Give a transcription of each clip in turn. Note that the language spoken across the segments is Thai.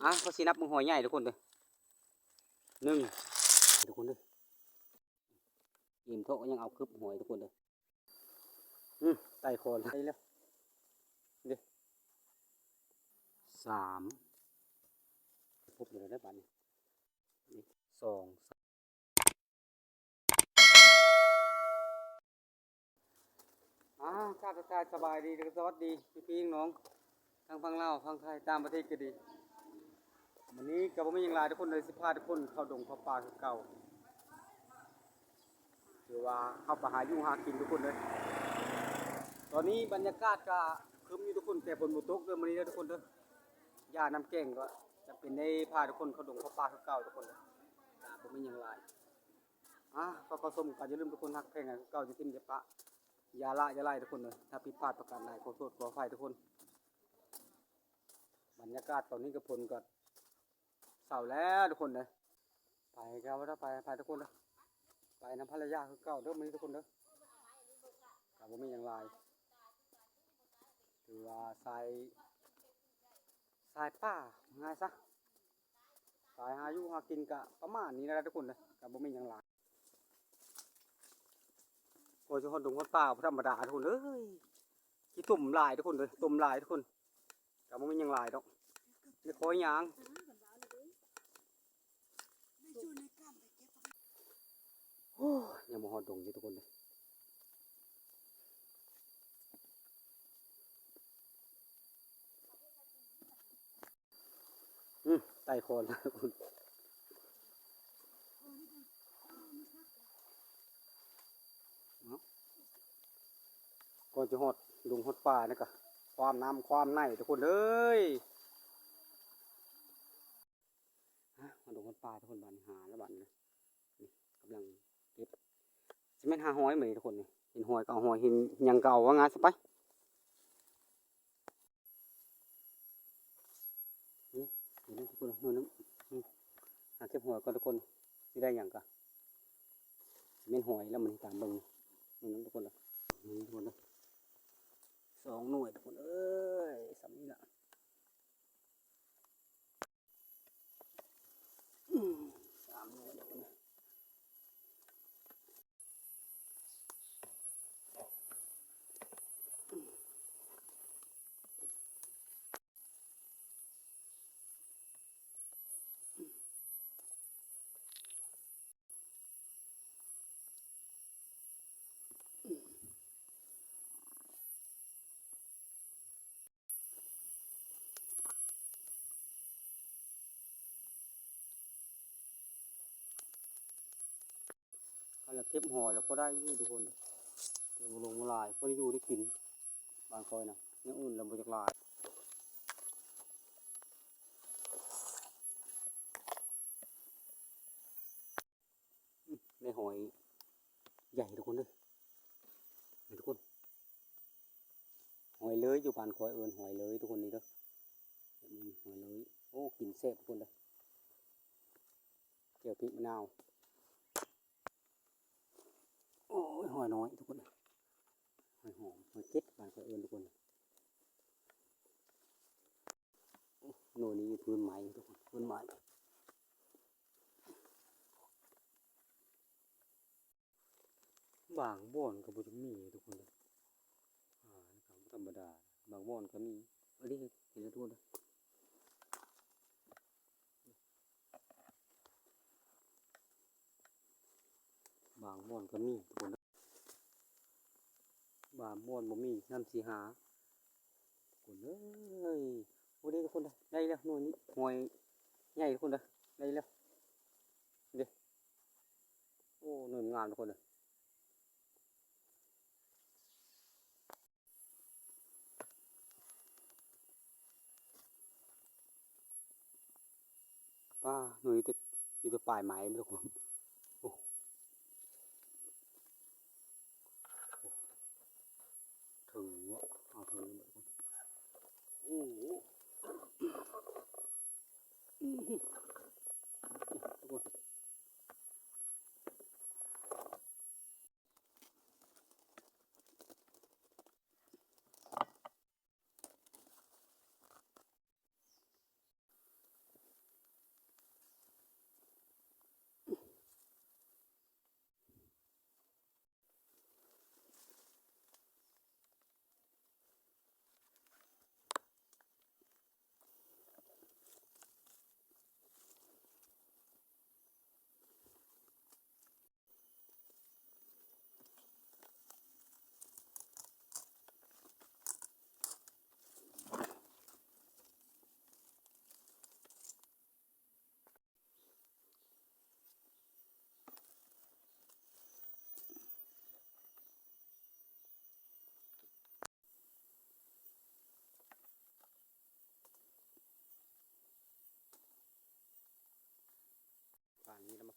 เขาสีนับมึงหอยใหญ่ทุกคนเลยหนึ่งทุกคนเลยยิ้มโตยังเอาคึบหอยทุกคนเลยไต่คอนไปแล้วดิสามพบอยู่แล้วได้ป่ะนี่สองข้าทักทายสบายดีสวัสดีพี่น้องทางฟังเล่าฟังไทยตามประเทศก็ดีวันนี้กับผมยังลาทุกคนเลยสิพาทุกคนเข้าดงเข้าป่าคือเก่าหรือว่าเข้าป่าหาอยู่หากินทุกคนเลยตอนนี้บรรยากาศก็คึ้มอยู่ทุกคนแต่ฝนตกเลยวันนี้ทุกคนเด้อยาน้ำแกงก็จะเป็นได้พาทุกคนเข้าดงเข้าป่าคือเก่าทุกคนเลยผมยังลาก็ขอสมกันอย่าลืมทุกคนฮักแพงเก่าจะทิ้งจะปะอย่าละอย่าไล่ทุกคนเลยถ้าผิดพลาดประการใดขอโทษขออภัยทุกคนบรรยากาศตอนนี้กับฝนก็เศร้าแล้วทุกคนเลยไปกันว่าไปทุกคนเลยไปน้ำภรรยาคือเก่าเด้อมีทุกคนเด้อกับผมมีอย่างไรถือว่าสายป่าง่ายซะสายหาอยู่หากินกะประมาณนี้นะทุกคนเลยกับผมมีอย่างไรโอ้ยคนดงคนป่าธรรมดาทุกคนเอ้ยที่ตุ่มลายทุกคนเลยตุ่มลายทุกคนกับผมมีอย่างไรดอกไม่คอยยางยังมาหอดดงอยู่ทุกคนเลยไต่โคนทุกคนก่อนจะหอดดงหอดป่านี่ก็ความน้ำความในทุกคนเลยมาดงหอดป่าทุกคนบานหาแล้วบานเลยกำลังเก็บจะไม่หาหอยเหมือนทุกคนนี่เห็นหอยเก่าหอยเห็นยังเก่าว่างานสไปนี่เห็นทุกคนนู่นหาเก็บหอยก่อนทุกคนที่ได้อย่างก็เป็นหอยแล้วมันตามเบิ้งนี่ทุกคนเลยนี่ทุกคนเลย2 หน่วยทุกคนเอ้ยสำนี้ละ3 หน่วยทุกคนเก็บหอยแล้วก็ได้ทุกคนลงมาลายพอได้อยู่ได้กินบางคอยนะเนี่ยอื่นเราบริจาคลายในหอยใหญ่ทุกคนเลยทุกคนหอยเลยอยู่บ้านคอยเอิญหอยเลยทุกคนนี่เด้อหอยเลยโอ้กินแซ่บทุกคนเลยเจียวพริกมะนาวโอ้ยหอยน้อยทุกคนหอยหอมหอยเก็ดบ้านคอยเอิญทุกคนโน่นนี่พื้นไม้ทุกคนพื้นไม้บางบ่อนก็บ่จะมีทุกคนเลยธรรมดาบางบ่อนก็มีอันนี้เห็นทุกคนเลยบางบ่อนก็มีทุกคนบางบ่อนบ่มีน้ำสีหาคนเลยโอ้ดีทุกคนเลยได้แล้วโน่นนี่หอยใหญ่ทุกคนเลยได้แล้วเดี๋ยวโอ้หนึ่งงามทุกคนเลยป้าหนุ่ยติดอยู่ตัวปลายไม้ทุกคนโอ้ถึงวะเอาถึงเลยโอ้โหทุกคน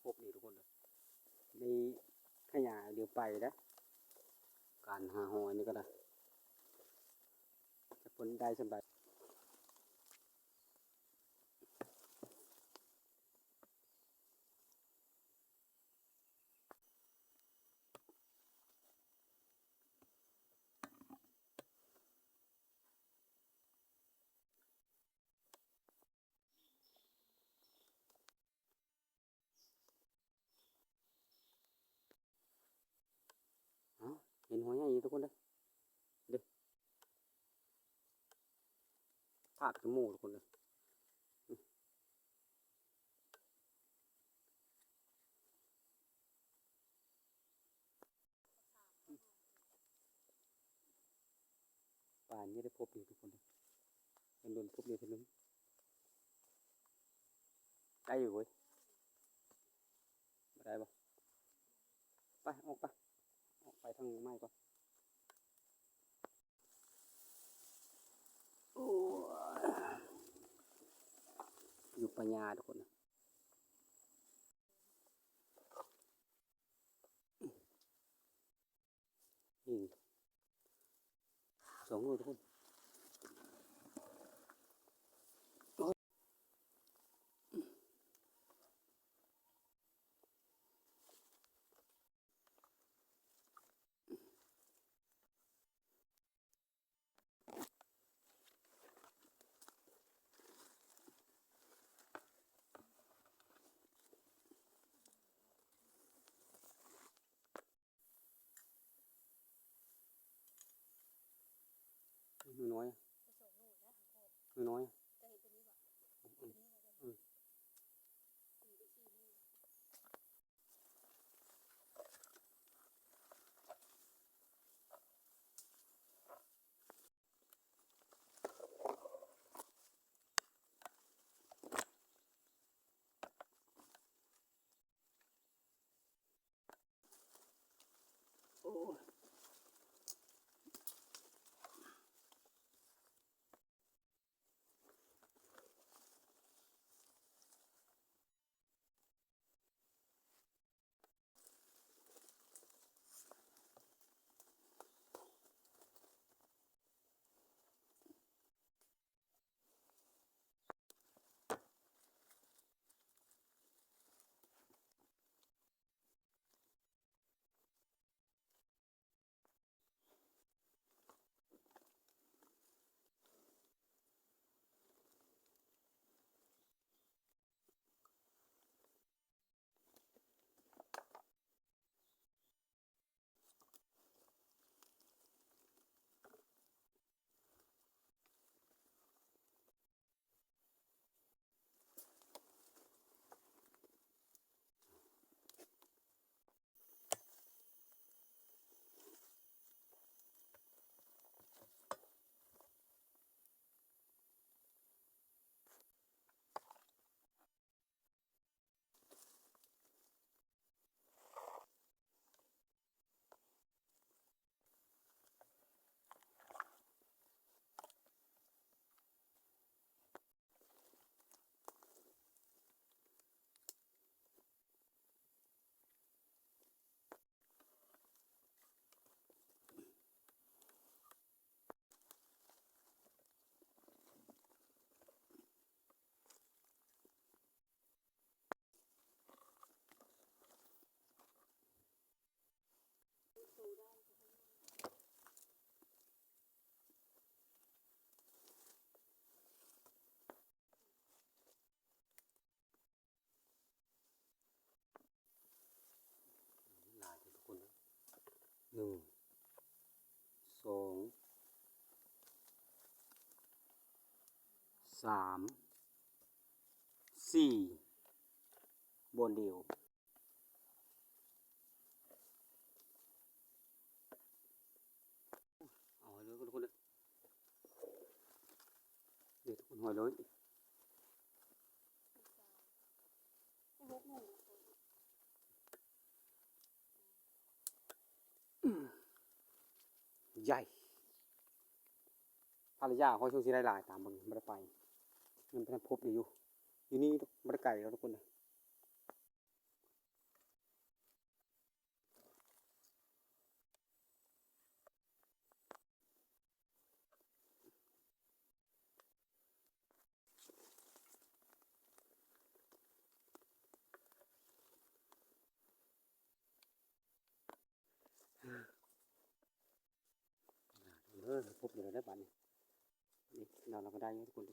พบนี่ทุกคนเลยในขยะเดี๋ยวไปนะการหาหอยนี่ก็ได้จะผลได้สำหรับเห็นหอยใหญ่ทุกคนเลยเด็กภาคจมูกทุกคนเลยป่านนี้ได้พบอยู่ทุกคนเลยเป็นโดนพบเลยทีนึงได้อยู่เว้ยไม่ได้ปะไปออกไปออกไปทางไม้ก่อนโอ้อยู่ปัญญาทุกคนนะนี่สองลูกทุกคนน้อยน้อยโอ้หลายทุกคนนะหนึ่งสองสามสี่บนเดียวเอาเลยทุกคนเลยเดี๋ยวทุกคนหอยเลยใหญ่ภรรยาเขาช่วงที่ได้หลายตามมึงไม่ได้ไปมันเป็นพบอยู่อยู่นี่ไม่ได้ไก่แล้วทุกคนเลย พบอยู่แล้วได้บ้านนี่เราก็ได้ทุกคน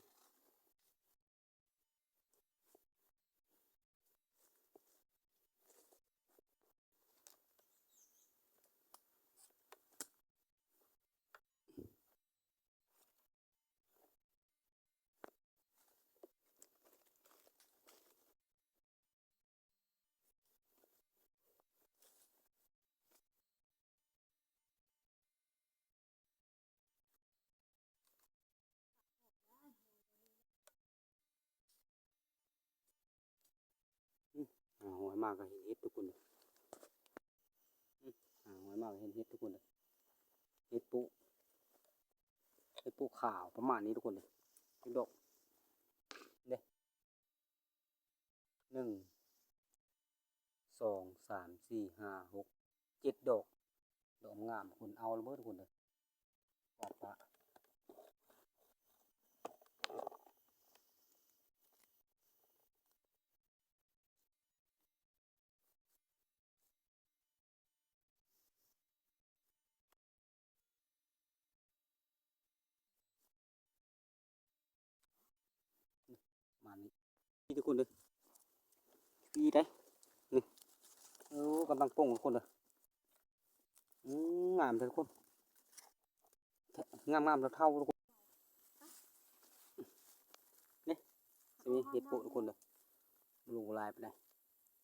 หอยมากก็เห็นเห็ดทุกคนเลยหอยมากก็เห็นเห็ดทุกคนเลยเห็ดปุขาวประมาณนี้ทุกคนเลยเป็นดอกเด้1 2 3 4 5 6 7 ดอกงามคุณเอาแล้วเบิดทุกคนเลยปาดปะมานี้นี่ทุกคนเลยดีได้นี่กำลังป่งทุกคนเลยงามเลยทุกคนงามเท่าทุกคนนี่จะมีเห็ดปุทุกคนเลยลงลายไปเลย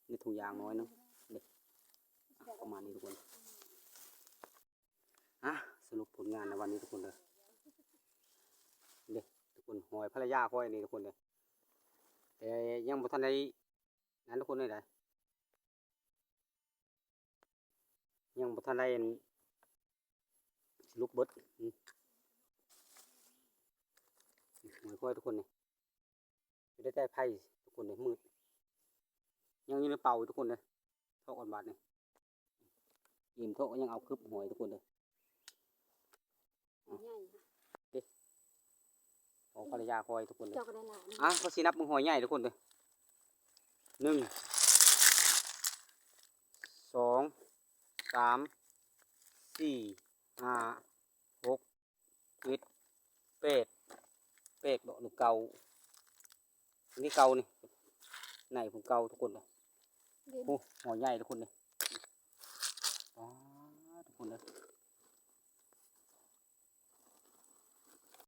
ในถุงยางน้อยนึงเด็กประมาณนี้ทุกคนสรุปผลงานในวันนี้ทุกคนเลยเด็กทุกคนหอยภรรยาค่อยนี่ทุกคนเลยแต่ยังบ่ทันได้นั้นทุกคนเลยได้ยังบ่ทันได้ลุกเบิดหอยค่อยทุกคนนี่ไม่ได้ใจไพ่ทุกคนเลยมืดยังอยู่ในเป่าทุกคนเลยเท่ากันบาทนี่ยิ้มเท่ายังเอาคึบหอยทุกคนเลยของภรรยาคอยทุกคนเลยเขาสินับมึงหอยใหญ่ทุกคนเลย1 2 3 4 5 6 7 8บอกหนูเกานี่เกานี่ไหนผมเกาทุกคนเลยโอ้หอยใหญ่ทุกคนเลยทุกคนเลย